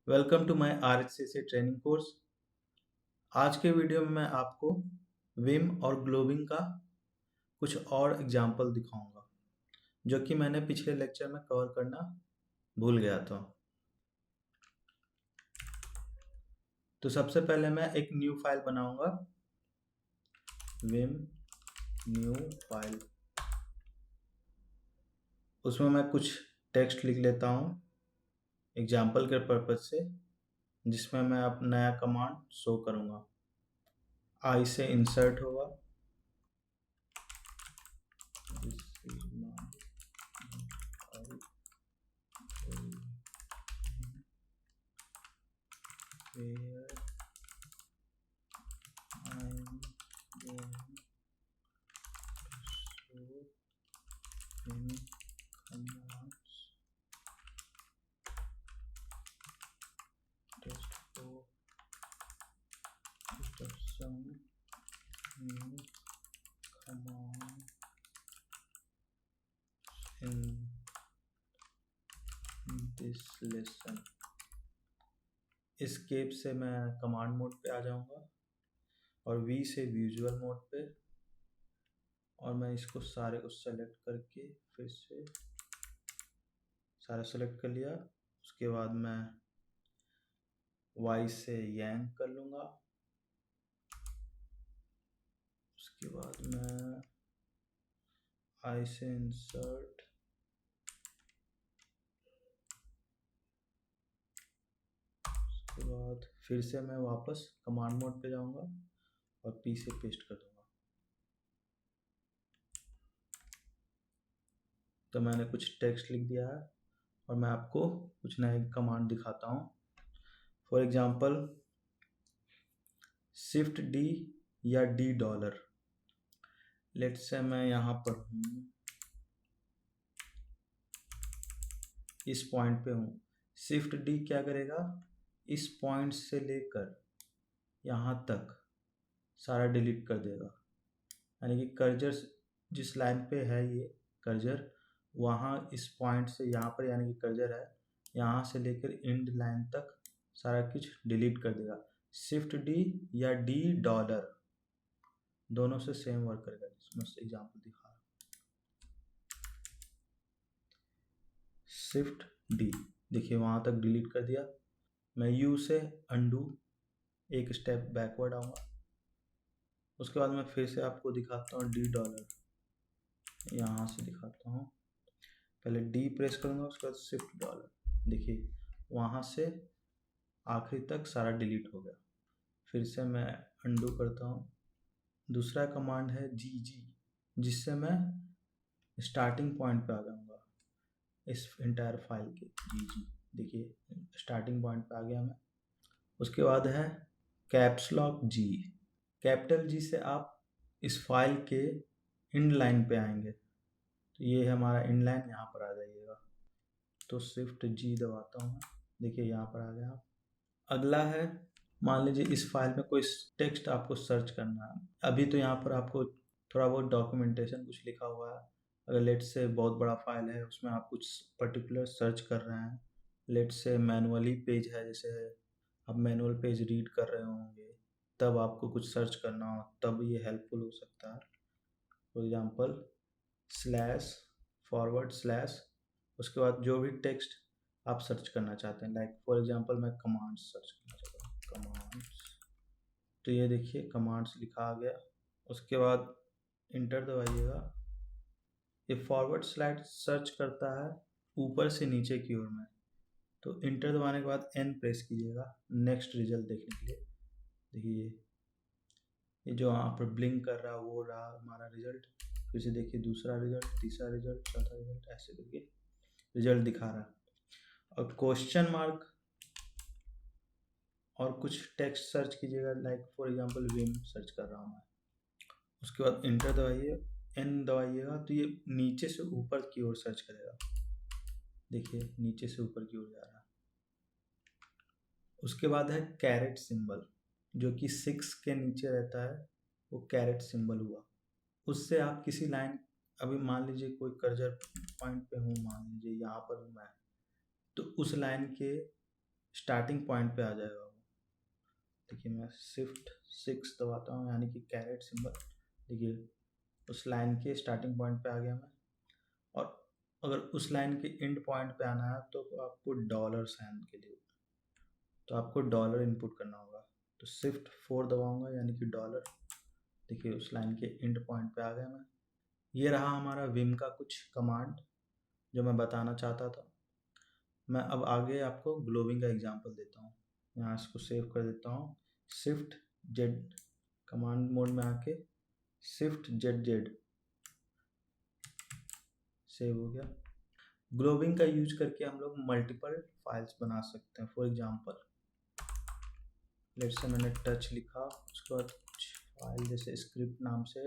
Welcome to my RHCC training course. आज के video में मैं आपको विम और ग्लोबिंग का कुछ और एग्जाम्पल दिखाऊंगा जो कि मैंने पिछले लेक्चर में कवर करना भूल गया था। तो सबसे पहले मैं एक न्यू फाइल बनाऊंगा, विम न्यू फाइल। उसमें मैं कुछ टेक्स्ट लिख लेता हूँ एग्जाम्पल के पर्पज से, जिसमें मैं अब नया कमांड शो करूँगा। आई से इंसर्ट होगा, where I am going to show in commands test for some new command in this lesson। Escape से मैं कमांड मोड पे आ जाऊंगा और वी से विजुअल मोड पे, और मैं इसको सारे को सेलेक्ट करके फिर से सारा सेलेक्ट कर लिया। उसके बाद मैं वाई से यांग कर लूँगा। उसके बाद मैं आई से इंसर्ट, उसके बाद फिर से मैं वापस कमांड मोड पे जाऊंगा और पी से पेस्ट कर दूंगा। तो मैंने कुछ टेक्स्ट लिख दिया है और मैं आपको कुछ नए कमांड दिखाता हूँ। फॉर एग्जांपल शिफ्ट डी या डी डॉलर। लेट्स से मैं यहाँ पर हूँ, इस पॉइंट पे हूँ। शिफ्ट डी क्या करेगा, इस पॉइंट से लेकर यहाँ तक सारा डिलीट कर देगा। यानी कि कर्जर जिस लाइन पे है, ये कर्जर वहाँ इस पॉइंट से यहाँ पर, यानी कि कर्जर है यहाँ से लेकर एंड लाइन तक सारा कुछ डिलीट कर देगा। शिफ्ट डी या डी डॉलर दोनों से सेम वर्क करेगा। इसमें से एग्जाम्पल दिखा रहा हूँ। शिफ्ट डी, देखिए वहाँ तक डिलीट कर दिया। मैं यू से अंडू एक स्टेप बैकवर्ड आऊँगा। उसके बाद मैं फिर से आपको दिखाता हूँ डी डॉलर, यहाँ से दिखाता हूँ। पहले डी प्रेस करूँगा, उसके बाद शिफ्ट डॉलर, देखिए वहाँ से आखिरी तक सारा डिलीट हो गया। फिर से मैं अंडू करता हूँ। दूसरा कमांड है जी जी, जिससे मैं स्टार्टिंग पॉइंट पे आ जाऊँगा इस इंटायर फाइल के। जी जी, देखिए स्टार्टिंग पॉइंट पे आ गया मैं। उसके बाद है कैप्स लॉक जी। कैपिटल जी से आप इस फाइल के इंड लाइन पे आएंगे, तो ये है हमारा इंड लाइन, यहाँ पर आ जाइएगा। तो शिफ्ट जी दबाता हूँ, देखिए यहाँ पर आ गया आप। अगला है, मान लीजिए इस फाइल में कोई टेक्स्ट आपको सर्च करना है। अभी तो यहाँ पर आपको थोड़ा बहुत डॉक्यूमेंटेशन कुछ लिखा हुआ है। अगर लेट से बहुत बड़ा फाइल है, उसमें आप कुछ पर्टिकुलर सर्च कर रहे हैं, लेट से मैनुअली पेज है, जैसे आप मैनुअल पेज रीड कर रहे होंगे, तब आपको कुछ सर्च करना हो, तब ये हेल्पफुल हो सकता है। For example slash forward slash, उसके बाद जो भी टेक्स्ट आप सर्च करना चाहते हैं, लाइक फॉर एग्जांपल मैं कमांड्स सर्च करना चाहता हूँ, कमांड्स। तो ये देखिए कमांड्स लिखा आ गया। उसके बाद इंटर दबाइएगा। ये फॉरवर्ड स्लैश सर्च करता है ऊपर से नीचे की ओर में, तो इंटर दबाने के बाद एन प्रेस कीजिएगा नेक्स्ट रिजल्ट देखने के लिए। देखिए ये जो यहाँ पर ब्लिंक कर रहा है वो रहा हमारा रिजल्ट। फिर से देखिए दूसरा रिजल्ट, तीसरा रिजल्ट, चौथा रिजल्ट, ऐसे करके रिजल्ट दिखा रहा है। और क्वेश्चन मार्क और कुछ टेक्स्ट सर्च कीजिएगा, like for example Vim search कर रहा हूँ मैं। उसके बाद इंटर दबाइए, एन दबाइएगा, तो ये नीचे से ऊपर की ओर सर्च करेगा। देखिए नीचे से ऊपर की ओर जा रहा है। उसके बाद है कैरेट सिंबल, जो कि 6 के नीचे रहता है, वो कैरेट सिंबल हुआ। उससे आप किसी लाइन, अभी मान लीजिए कोई कर्जर पॉइंट पे हूँ, मान लीजिए यहाँ पर हूँ मैं, तो उस लाइन के स्टार्टिंग पॉइंट पे आ जाएगा वो। देखिए मैं शिफ्ट 6 दबाता हूँ, यानी कि कैरेट सिंबल। देखिए उस लाइन के स्टार्टिंग पॉइंट पे आ गया मैं। और अगर उस लाइन के एंड पॉइंट पे आना है तो आपको डॉलर साइन के लिए तो आपको डॉलर इनपुट करना होगा। तो शिफ्ट 4 दबाऊंगा, यानी कि डॉलर। देखिए उस लाइन के एंड पॉइंट पे आ गया मैं। ये रहा हमारा विम का कुछ कमांड जो मैं बताना चाहता था। मैं अब आगे आपको ग्लोबिंग का एग्जांपल देता हूँ। यहाँ इसको सेव कर देता हूँ। शिफ्ट जेड कमांड मोड में आके शिफ्ट जेड जेड सेव हो गया। ग्लोबिंग का यूज करके हम लोग मल्टीपल फाइल्स बना सकते हैं। फॉर एग्जांपल लेट्स से मैंने टच लिखा, उसके बाद कुछ फाइल जैसे स्क्रिप्ट नाम से,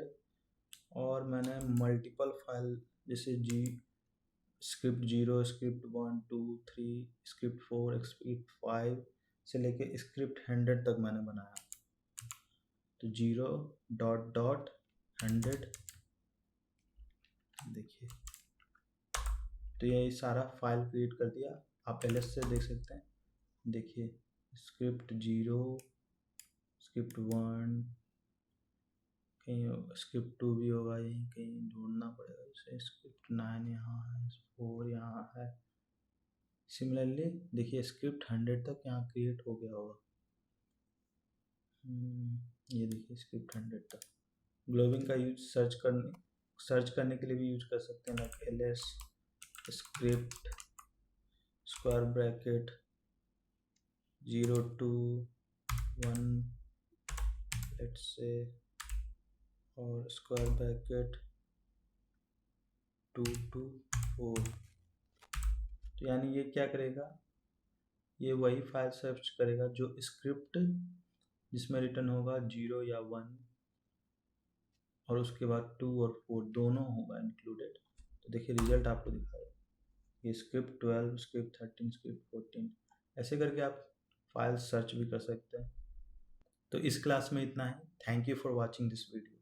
और मैंने मल्टीपल फाइल जैसे स्क्रिप्ट 0, स्क्रिप्ट 1, 2, 3, स्क्रिप्ट 4, स्क्रिप्ट 5 से लेके स्क्रिप्ट 100 तक मैंने बनाया। तो 0 डॉट डॉट 100, देखिए तो ये सारा फाइल क्रिएट कर दिया। आप एलएस से देख सकते हैं। देखिए स्क्रिप्ट 0, स्क्रिप्ट 1, कहीं स्क्रिप्ट 2 भी होगा, यहीं कहीं ढूंढना पड़ेगा। जैसे स्क्रिप्ट 9 यहाँ है, 4 यहाँ है। सिमिलरली देखिए स्क्रिप्ट 100 तक यहाँ क्रिएट हो गया होगा। ये देखिए स्क्रिप्ट 100 तक। ग्लोबिंग का यूज सर्च करने के लिए भी यूज कर सकते हैं, like LS script square bracket 0 to 1 let's say, और स्क्वायर ब्रैकेट 2 to 4। तो यानी ये क्या करेगा, ये वही फाइल सर्च करेगा जो स्क्रिप्ट जिसमें रिटर्न होगा 0 या 1, और उसके बाद 2 और 4 दोनों होगा इंक्लूडेड। तो देखिए रिजल्ट आपको दिखाएगा, ये स्क्रिप्ट 12, स्क्रिप्ट 13, स्क्रिप्ट 14, ऐसे करके आप फाइल सर्च भी कर सकते हैं। तो इस क्लास में इतना ही। Thank you for watching this video.